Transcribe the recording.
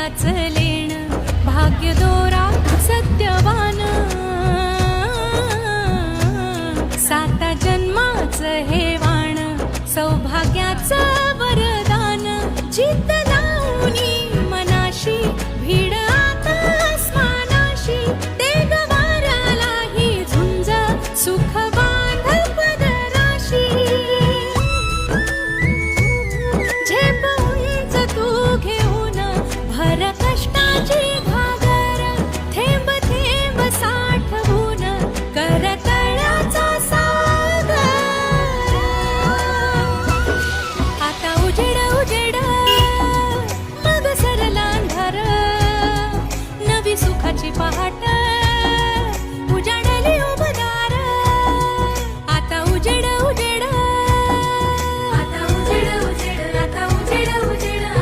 भाग्याच लेण भाग्य दोरा सत्यवान साता जन्माच हे वाण सौभाग्याचं वरदान चित्त लावूनी